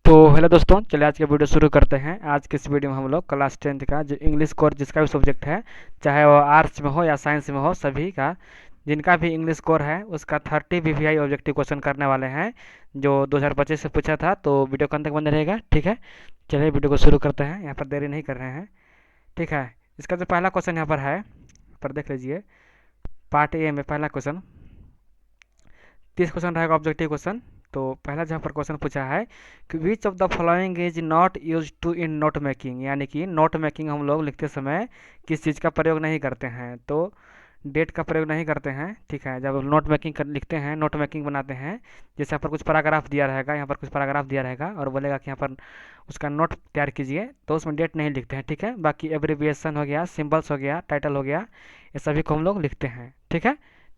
तो हेलो दोस्तों, चलिए आज का वीडियो शुरू करते हैं। आज के इस वीडियो में हम लोग क्लास 10th का जो इंग्लिश कोर्स जिसका भी सब्जेक्ट है, चाहे वो आर्ट्स में हो या साइंस में हो, सभी का जिनका भी इंग्लिश कोर है उसका 30 वीवीआई ऑब्जेक्टिव क्वेश्चन करने वाले हैं जो 2025 से पूछा था। तो वीडियो कब तक बने रहेगा, ठीक है। चलिए वीडियो को शुरू करते हैं, यहाँ पर देरी नहीं कर रहे हैं, ठीक है। इसका जो पहला क्वेश्चन यहाँ पर है, पर देख लीजिए, पार्ट ए में पहला क्वेश्चन 30 क्वेश्चन रहेगा ऑब्जेक्टिव क्वेश्चन। तो पहला जहाँ पर क्वेश्चन पूछा है कि which of the following is not use to in note making, यानी कि नोट मेकिंग हम लोग लिखते समय किस चीज़ का प्रयोग नहीं करते हैं। तो डेट का प्रयोग नहीं करते हैं, ठीक है। जब नोट मेकिंग लिखते हैं, नोट मेकिंग बनाते हैं, जैसे यहाँ पर कुछ पैराग्राफ दिया रहेगा, यहाँ पर कुछ पैराग्राफ दिया रहेगा और बोलेगा कि यहाँ पर उसका नोट तैयार कीजिए, तो उसमें डेट नहीं लिखते हैं, ठीक है। बाकी एब्रीविएशन हो गया, सिम्बल्स हो गया, टाइटल हो गया, ये सभी को हम लोग लिखते हैं, ठीक है।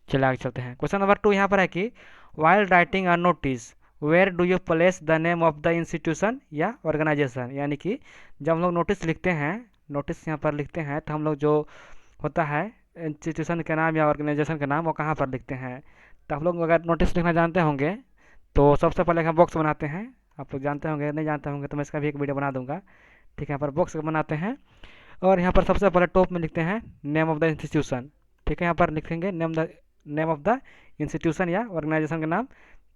चलिए आगे चलते हैं। क्वेश्चन नंबर 2 यहाँ पर है कि while writing a notice where do you place the name of the institution या ऑर्गेनाइजेशन, यानी कि जब हम लोग नोटिस लिखते हैं, नोटिस यहाँ पर लिखते हैं, तो हम लोग जो होता है इंस्टीट्यूशन के नाम या ऑर्गेनाइजेशन के नाम वो कहाँ पर लिखते हैं। तो आप लोग अगर नोटिस लिखना जानते होंगे तो सबसे पहले हम बॉक्स बनाते हैं। आप लोग जानते होंगे, नहीं जानते होंगे तो मैं इसका भी एक वीडियो बना दूंगा, ठीक है। यहाँ पर बॉक्स बनाते हैं और यहाँ पर सबसे पहले टॉप में लिखते हैं नेम ऑफ द इंस्टीट्यूशन, ठीक है। यहाँ पर लिखेंगे नेम ऑफ द इंस्टीट्यूशन या ऑर्गेनाइजेशन का नाम।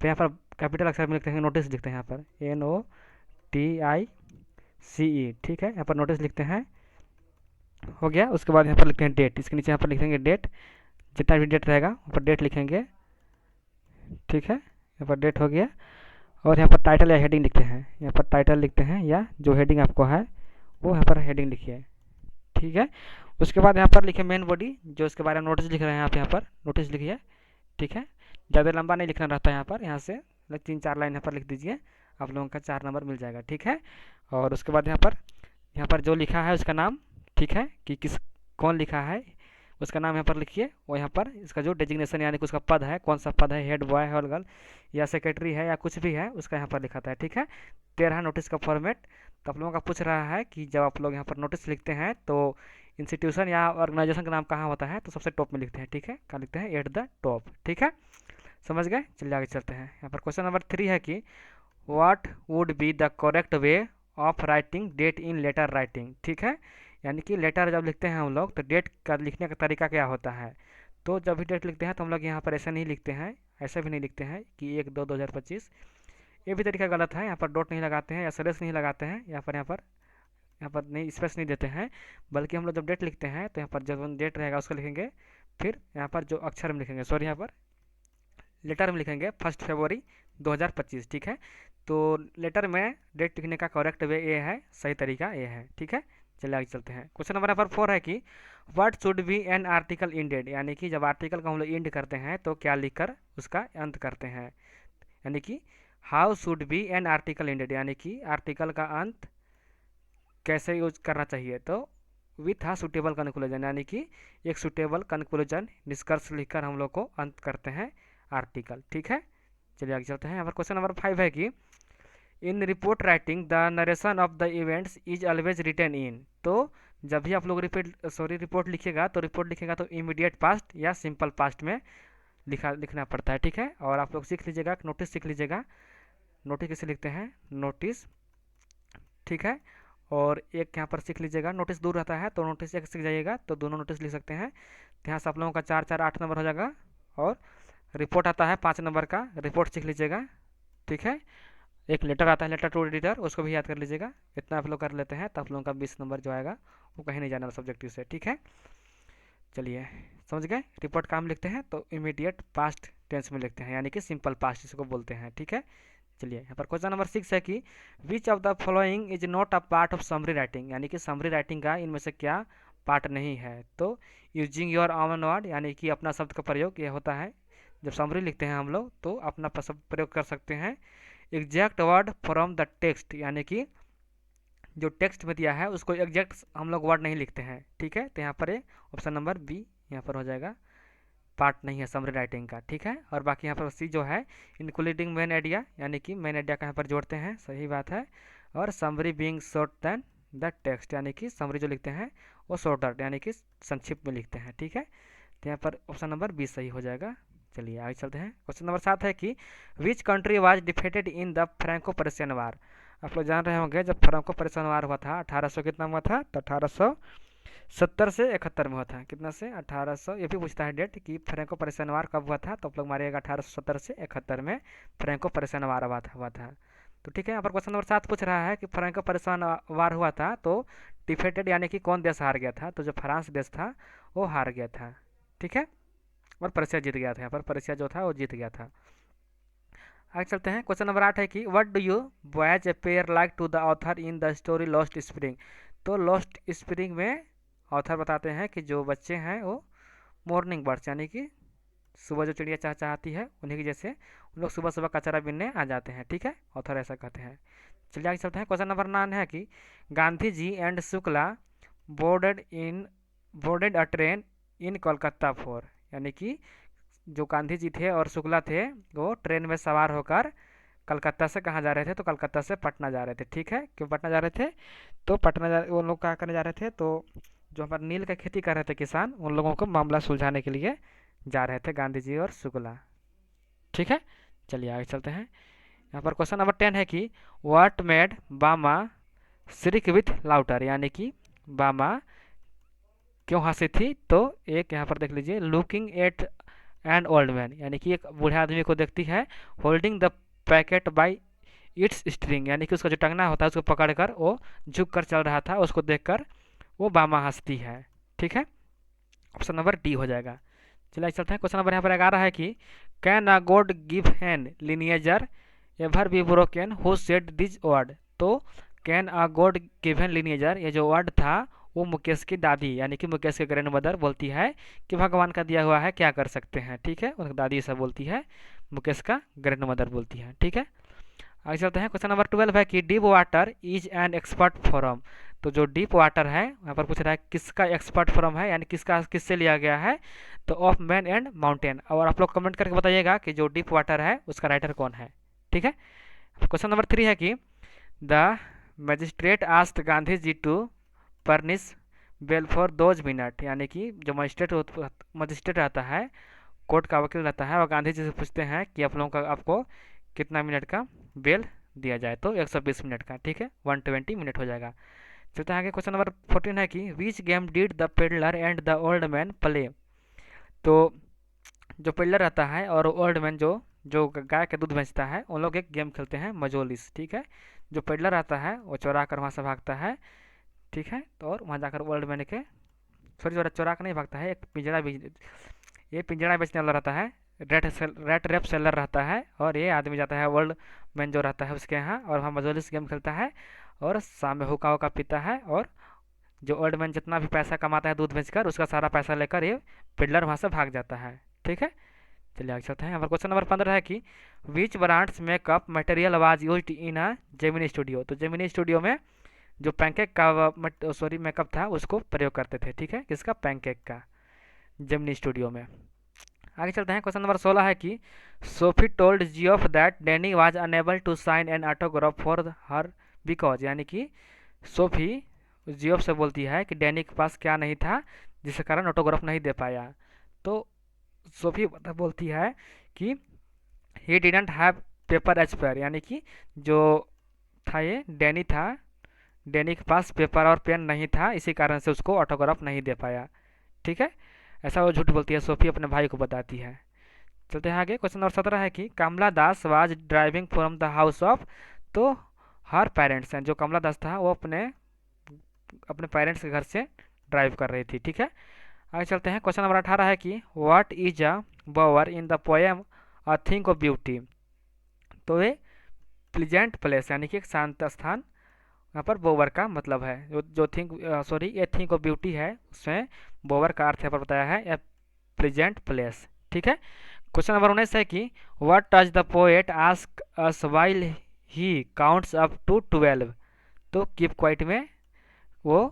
तो यहाँ पर कैपिटल अक्षर में लिखते हैं, नोटिस लिखते हैं, यहाँ पर NOTICE, ठीक है। यहाँ पर नोटिस लिखते हैं, हो गया। उसके बाद यहाँ पर लिखते हैं डेट, इसके नीचे यहाँ पर लिखेंगे डेट, जितना भी डेट रहेगा वहाँ पर डेट लिखेंगे, ठीक है। यहाँ पर डेट हो गया। और यहाँ पर टाइटल या हेडिंग लिखते हैं, यहाँ पर टाइटल लिखते हैं या जो हेडिंग आपको है वो यहाँ पर हेडिंग लिखिए, ठीक है। उसके बाद यहाँ पर लिखे मेन बॉडी, जो इसके बारे में नोटिस लिख रहे हैं आप यहाँ पर नोटिस लिखिए, ठीक है। ज़्यादा लंबा नहीं लिखना रहता है, यहाँ से 3-4 लाइन यहाँ पर लिख दीजिए, आप लोगों का 4 नंबर मिल जाएगा, ठीक है। और उसके बाद यहाँ पर जो लिखा है उसका नाम, ठीक है, कि कौन लिखा है उसका नाम यहाँ पर लिखिए। और यहाँ पर इसका जो डेजिग्नेशन यानी कि उसका पद है, कौन सा पद है, हेड बॉय है, गर्ल या सेक्रेटरी है या कुछ भी है, उसका यहाँ पर लिखा था, ठीक है। 13 नोटिस का फॉर्मेट। तो आप लोगों का पूछ रहा है कि जब आप लोग यहाँ पर नोटिस लिखते हैं तो इंस्टीट्यूशन या ऑर्गेनाइजेशन का नाम कहाँ होता है, तो सबसे टॉप में लिखते हैं, ठीक है। कहाँ लिखते हैं, एट द टॉप, ठीक है। समझ गए। चलिए आगे चलते हैं। यहाँ पर क्वेश्चन नंबर 3 है कि what would be the correct way of writing date in letter writing, ठीक है। यानी कि लेटर जब लिखते हैं हम लोग तो डेट का लिखने का तरीका क्या होता है। तो जब भी डेट लिखते हैं तो हम लोग यहाँ पर ऐसा नहीं लिखते हैं, ऐसा भी नहीं लिखते हैं कि 1-2-2025, ये भी तरीका गलत है। यहाँ पर डॉट नहीं लगाते हैं या स्लैश नहीं लगाते हैं, यहाँ पर नहीं स्पेस नहीं देते हैं, बल्कि हम लोग जब डेट लिखते हैं तो यहाँ पर जब डेट रहेगा उसको लिखेंगे, फिर यहाँ पर जो अक्षर में लिखेंगे, सॉरी यहाँ पर लेटर में लिखेंगे 1 फरवरी 2025, ठीक है। तो लेटर में डेट लिखने का करेक्ट वे ये है, सही तरीका ये है, ठीक है। चलिए आगे चलते हैं। क्वेश्चन नंबर यहाँ पर 4 है कि what should be an article ended, यानी कि जब आर्टिकल का हम लोग इंड करते हैं तो क्या लिखकर उसका अंत करते हैं। यानी कि how should be an article ended, यानी कि आर्टिकल का अंत कैसे यूज करना चाहिए। तो विथ आ सुटेबल कंक्लूजन, यानी कि एक सुटेबल कंक्लूजन निष्कर्ष लिखकर हम लोग को अंत करते हैं आर्टिकल, ठीक है। चलिए आगे चलते हैं। यहाँ पर क्वेश्चन नंबर 5 है कि in report writing the narration of the events is always written in. तो जब भी आप लोग रिपोर्ट लिखेगा तो रिपोर्ट लिखेगा तो इमीडिएट पास्ट या सिंपल पास्ट में लिखना पड़ता है, ठीक है। और आप लोग सीख लीजिएगा, नोटिस सीख लीजिएगा, नोटिस कैसे लिखते हैं, नोटिस, ठीक है। और एक यहाँ पर सीख लीजिएगा, नोटिस दूर रहता है तो नोटिस एक सीख जाइएगा तो दोनों नोटिस लिख सकते हैं। तो यहाँ से आप लोगों का 4-4-8 नंबर हो जाएगा। और रिपोर्ट आता है 5 नंबर का, रिपोर्ट सीख लीजिएगा, ठीक है। एक लेटर आता है, लेटर टू एडिटर, उसको भी याद कर लीजिएगा। इतना आप लोग कर लेते हैं तो आप लोगों का 20 नंबर जो आएगा वो कहीं नहीं जाना सब्जेक्टिव से, ठीक है। चलिए समझ गए। रिपोर्ट का हम लिखते हैं तो इमीडिएट पास्ट टेंस में लिखते हैं, यानी कि सिंपल पास्ट इसको बोलते हैं, ठीक है। चलिए यहाँ पर क्वेश्चन नंबर 6 है कि which of the following is not a part of summary writing, यानी कि समरी राइटिंग का इनमें से क्या पार्ट नहीं है। तो यूजिंग योर ओन वर्ड, यानी कि अपना शब्द का प्रयोग यह होता है। जब समरी लिखते हैं हम लोग तो अपना शब्द प्रयोग कर सकते हैं। Exact word from the text, यानी कि जो टेक्स्ट में दिया है उसको एग्जैक्ट हम लोग वर्ड नहीं लिखते हैं, ठीक है। तो यहाँ पर ऑप्शन नंबर बी यहाँ पर हो जाएगा, पार्ट नहीं है समरी राइटिंग का, ठीक है। और बाकी यहाँ पर सी जो है इंक्लूडिंग मेन आइडिया, यानी कि मेन आइडिया का यहाँ पर जोड़ते हैं, सही बात है। और summary being short then the text, यानी कि समरी जो लिखते हैं वो शॉर्टर यानी कि संक्षिप्त में लिखते हैं, ठीक है। तो यहाँ पर ऑप्शन नंबर बी सही हो जाएगा। चलिए आगे चलते हैं। क्वेश्चन नंबर 7 है कि which country was defeated in the Franco Persian war. आप लोग जान रहे होंगे जब फ्रांको परिसंवार हुआ था 1800 कितना हुआ था, तो 1870 से 71 में हुआ था। कितना से 1800, ये भी पूछता है डेट कि फ्रांको परिसंवार कब हुआ था, तो आप लोग मारिएगा 1870 से 71 में फ्रांको परिसंवार हुआ था। तो ठीक है, यहाँ पर क्वेश्चन नंबर 7 पूछ रहा है कि फ्रांको परिसंवार हुआ था तो डिफेटेड यानी कि कौन देश हार गया था, तो जो फ्रांस देश था वो हार गया था। ठीक है, और प्रशिया जीत गया था। यहाँ पर प्रशिया जो था वो जीत गया था। आगे चलते हैं, क्वेश्चन नंबर 8 है कि what do you boys appear like to the author in the story lost spring. तो लॉस्ट स्प्रिंग में ऑथर बताते हैं कि जो बच्चे हैं वो मॉर्निंग बर्ड्स यानी कि सुबह जो चिड़िया चहचहाती है उन्हीं की जैसे उन लोग सुबह सुबह कचरा बीनने आ जाते हैं। ठीक है, ऑथर ऐसा कहते हैं। चलिए आगे चलते हैं, क्वेश्चन नंबर 9 है कि Gandhi ji and Shukla boarded in boarded a train in Kolkata for, यानी कि जो गांधी जी थे और शुक्ला थे वो ट्रेन में सवार होकर कलकत्ता से कहाँ जा रहे थे, तो कलकत्ता से पटना जा रहे थे। ठीक है, क्यों पटना जा रहे थे, तो वो लोग क्या करने जा रहे थे, तो जो हमारे नील का खेती कर रहे थे किसान, उन लोगों को मामला सुलझाने के लिए जा रहे थे गांधी जी और शुक्ला। ठीक है, चलिए आगे चलते हैं। यहाँ पर क्वेश्चन नंबर 10 है कि व्हाट मेड बामा श्रिक विथ लाउटर, यानी कि बामा क्यों हंसी थी, तो एक यहाँ पर देख लीजिए looking at and old man, यानी कि एक बूढ़े आदमी को देखती है holding the packet bye it's string, यानी कि उसका जो टंगना होता है उसको पकड़कर वो झुक कर चल रहा था, उसको देखकर वो बामा हंसती है। ठीक है, ऑप्शन नंबर डी हो जाएगा। चलिए चलते हैं, क्वेश्चन नंबर यहाँ पर 11 है कि can a god given lineage ever be broken who said this word. तो can a god given lineage, ये जो वर्ड था वो मुकेश की दादी यानी कि मुकेश के ग्रैंड मदर बोलती है कि भगवान का दिया हुआ है क्या कर सकते हैं। ठीक है, उनकी दादी ऐसा बोलती है, मुकेश का ग्रैंड मदर बोलती है। ठीक है, आगे चलते हैं, क्वेश्चन नंबर 12 है कि deep water is an expert forum. तो जो डीप वाटर है यहाँ पर पूछ रहा है किसका एक्सपर्ट फॉरम है, यानी किसका किससे लिया गया है, तो ऑफ मैन एंड माउंटेन। और आप लोग कमेंट करके बताइएगा कि जो डीप वाटर है उसका राइटर कौन है। ठीक है, क्वेश्चन नंबर 3 है कि the magistrate asked Gandhi ji to furnish bail for those minute, यानी कि जो मजिस्ट्रेट रहता है, कोर्ट का वकील रहता है, और गांधी जी से पूछते हैं कि आप लोगों का आपको कितना मिनट का बेल दिया जाए, तो 120 मिनट का। ठीक है, 120 मिनट हो जाएगा। चलते हैं आगे, क्वेश्चन नंबर 14 है कि which game did the peddler and the old man play. तो जो पेडलर रहता है और ओल्ड मैन जो जो गाय का दूध बेचता है, उन लोग एक गेम खेलते हैं मजोलिस। ठीक है, जो पेडलर आता है वो चोरा कर वहाँ से भागता है। ठीक है, तो और वहाँ जाकर ओल्ड मैन के सॉरी चोरा चोरा कर नहीं भागता है, एक पिंजरा भी ये पिंजरा बेचने वाला रहता है, रेट रेप सेलर रहता है, और ये आदमी जाता है ओल्ड मैन जो रहता है उसके यहाँ, और वहाँ मजोलिस गेम खेलता है और शाम में हुक्का हुक्का पीता है, और जो ओल्ड मैन जितना भी पैसा कमाता है दूध बेचकर उसका सारा पैसा लेकर ये पेडलर वहाँ से भाग जाता है। ठीक है, चलिए आगे चलते हैं। यहाँ पर क्वेश्चन नंबर 15 है कि which brands makeup material was used in a Gemini Studio. तो जेमिनी स्टूडियो में जो पैनकेक का सॉरी मेकअप था उसको प्रयोग करते थे। ठीक है, किसका, पैनकेक का, जेमिनी स्टूडियो में। आगे चलते हैं, क्वेश्चन नंबर 16 है कि Sophie told Geoff that Danny was unable to sign an autograph for her because, यानी कि सोफी जियोफ से बोलती है कि डैनी के पास क्या नहीं था जिसके कारण ऑटोग्राफ नहीं दे पाया। तो सोफी बोलती है कि he didn't have paper as pair, यानी कि जो था ये डैनी था, डैनी के पास पेपर और पेन नहीं था, इसी कारण से उसको ऑटोग्राफ नहीं दे पाया। ठीक है, ऐसा वो झूठ बोलती है सोफी, अपने भाई को बताती है। चलते हैं आगे, क्वेश्चन नंबर 17 है कि Kamala Das was driving from the house of. तो हर पेरेंट्स हैं, जो कमला दास था वो अपने अपने पेरेंट्स के घर से ड्राइव कर रही थी। ठीक है, आगे चलते हैं, क्वेश्चन नंबर 18 है कि what is a बोवर in the poem a thing of beauty. तो ये प्लीजेंट प्लेस यानी कि एक शांत स्थान, यहाँ पर बोवर का मतलब है, जो थिंक सॉरी ये थिंक ऑफ ब्यूटी है उसमें बोवर का अर्थ यहाँ पर बताया है ए प्लीजेंट प्लेस। ठीक है, क्वेश्चन नंबर 19 है कि what touch the poet ask us while he counts up to 12। तो कीप क्वाइट में वो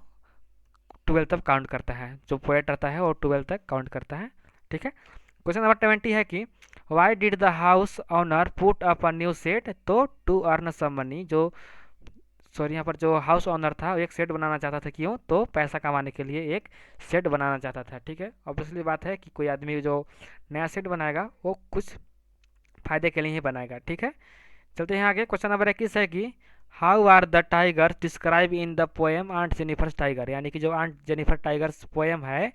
12 तक काउंट करता है, जो पोएट रहता है वो 12 तक काउंट करता है। ठीक है, क्वेश्चन नंबर 20 है कि why did the house owner put up a new set. तो टू अर्न सम मनी, जो सॉरी यहाँ पर जो हाउस ऑनर था वो एक सेट बनाना चाहता था, क्यों, तो पैसा कमाने के लिए एक सेट बनाना चाहता था। ठीक है, ऑब्वियसली बात है कि कोई आदमी जो नया सेट बनाएगा वो कुछ फ़ायदे के लिए ही बनाएगा। ठीक है, चलते हैं आगे। क्वेश्चन नंबर 21 है कि how are the tigers describe in the poem Aunt Jennifer's tiger, यानी कि जो आंट जेनिफर टाइगर्स पोएम है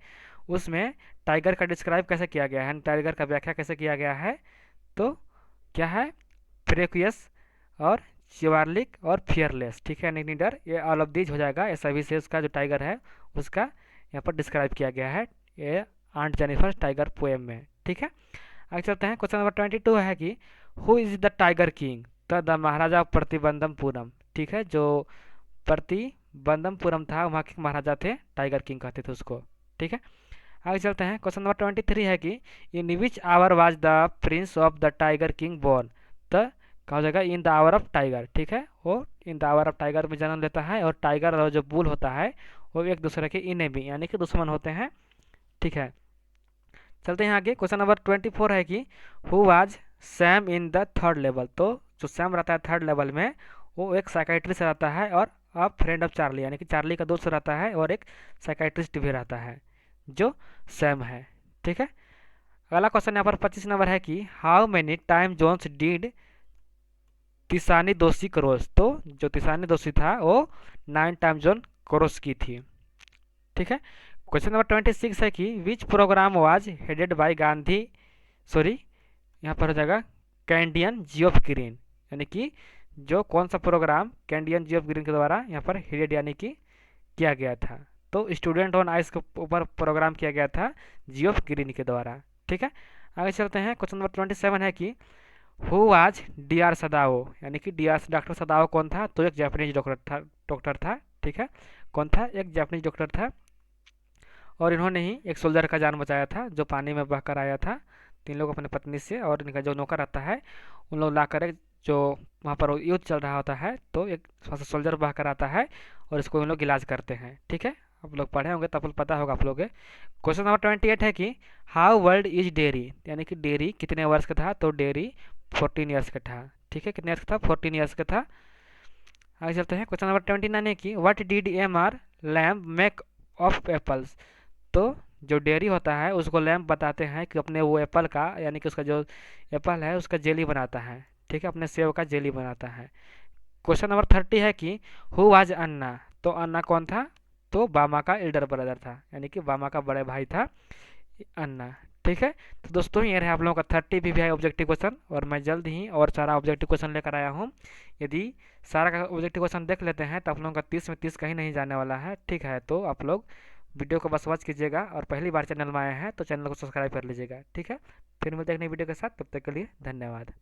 उसमें टाइगर का डिस्क्राइब कैसे किया गया है, टाइगर का व्याख्या कैसे किया गया है। तो क्या है, फ्रेक्वियस और चिवार्लिक और फियरलेस, ठीक है, निडर, ये ऑल ऑफ दीज हो जाएगा। ये सभी से उसका जो टाइगर है उसका यहाँ पर डिस्क्राइब किया गया है ये आंट जेनिफर टाइगर पोएम में, ठीक है। आगे चलते हैं। क्वेश्चन नंबर 22 है कि who is the tiger king, the Maharaja Pratibandapuram, ठीक है, जो प्रतिबंधमपुरम था वहाँ के महाराजा थे, टाइगर किंग कहते थे उसको, ठीक है। आगे चलते हैं। क्वेश्चन नंबर 23 है कि in which hour was the prince of the tiger king born, तो क्या हो जाएगा, in the hour of tiger, ठीक है, वो in the hour of tiger में जन्म लेता है। और टाइगर और जो बुल होता है वो एक दूसरे के इनेमी यानी कि दुश्मन होते हैं, ठीक है। चलते हैं आगे। क्वेश्चन नंबर 24 है कि who was Sam in the third level, तो जो सैम रहता है थर्ड लेवल में वो एक साइकाइट्रिस्ट रहता है और अब फ्रेंड ऑफ चार्ली, यानी कि चार्ली का दोस्त रहता है और एक साइकाइट्रिस्ट भी रहता है जो सैम है, ठीक है। अगला क्वेश्चन यहाँ पर 25 नंबर है कि how many time zones did तिसानी दोषी क्रॉस, तो जो तिसानी दोषी था वो 9 टाइम जोन क्रॉस की थी, ठीक है। क्वेश्चन नंबर 26 है कि विच programme was headed by Gandhi, sorry यहाँ पर हो जाएगा कैंडियन जी ऑफ ग्रीन, यानी कि जो कौन सा प्रोग्राम कैंडियन जी ऑफ ग्रीन के द्वारा यहाँ पर हेडेड यानी कि किया गया था, तो स्टूडेंट ऑन आइस के ऊपर प्रोग्राम किया गया था जी ऑफ ग्रीन के द्वारा, ठीक है। आगे चलते हैं। क्वेश्चन नंबर 27 है कि हु आज डी आर सदाओ, यानी कि डॉक्टर सदाओ कौन था, तो एक जापानीज डॉक्टर था, ठीक है। कौन था, एक जापानीज डॉक्टर था और इन्होंने ही एक सोल्जर का जान बचाया था जो पानी में बहकर आया था। तीन लोग अपनी पत्नी से और इनका जो नौकर रहता है उन लोग लाकर एक जो वहाँ पर युद्ध चल रहा होता है तो एक सोल्जर बहकर आता है और इसको इन लोग इलाज करते हैं, ठीक है। आप लोग पढ़े होंगे तो आप लोग पता होगा आप लोग। क्वेश्चन नंबर 28 है कि हाउ वर्ल्ड इज डेरी, यानी कि डेरी कितने वर्ष का था, तो डेरी 14 ईयर्स का था, ठीक है। कितने ईयर्स का था, 14 ईयर्स का था। आगे चलते हैं। क्वेश्चन नंबर 29 है कि what did M R lamb make of apples, तो जो डेयरी होता है उसको लैम्प बताते हैं कि अपने वो एप्पल का, यानी कि उसका जो एप्पल है उसका जेली बनाता है, ठीक है, अपने सेब का जेली बनाता है। क्वेश्चन नंबर 30 है कि हु वाज अन्ना, तो अन्ना कौन था, तो बामा का एल्डर ब्रदर था, यानी कि बामा का बड़े भाई था अन्ना, ठीक है। तो दोस्तों ये रहे आप लोगों का 30 PVI ऑब्जेक्टिव क्वेश्चन और मैं जल्द ही और सारा ऑब्जेक्टिव क्वेश्चन लेकर आया हूँ। यदि सारा का ऑब्जेक्टिव क्वेश्चन देख लेते हैं तो आप लोगों का 30 में 30 कहीं नहीं जाने वाला है, ठीक है। तो आप लोग वीडियो को बस वॉच कीजिएगा और पहली बार चैनल में आए हैं तो चैनल को सब्सक्राइब कर लीजिएगा, ठीक है। फिर मिलते हैं एक नई वीडियो के साथ, तब तक के लिए धन्यवाद।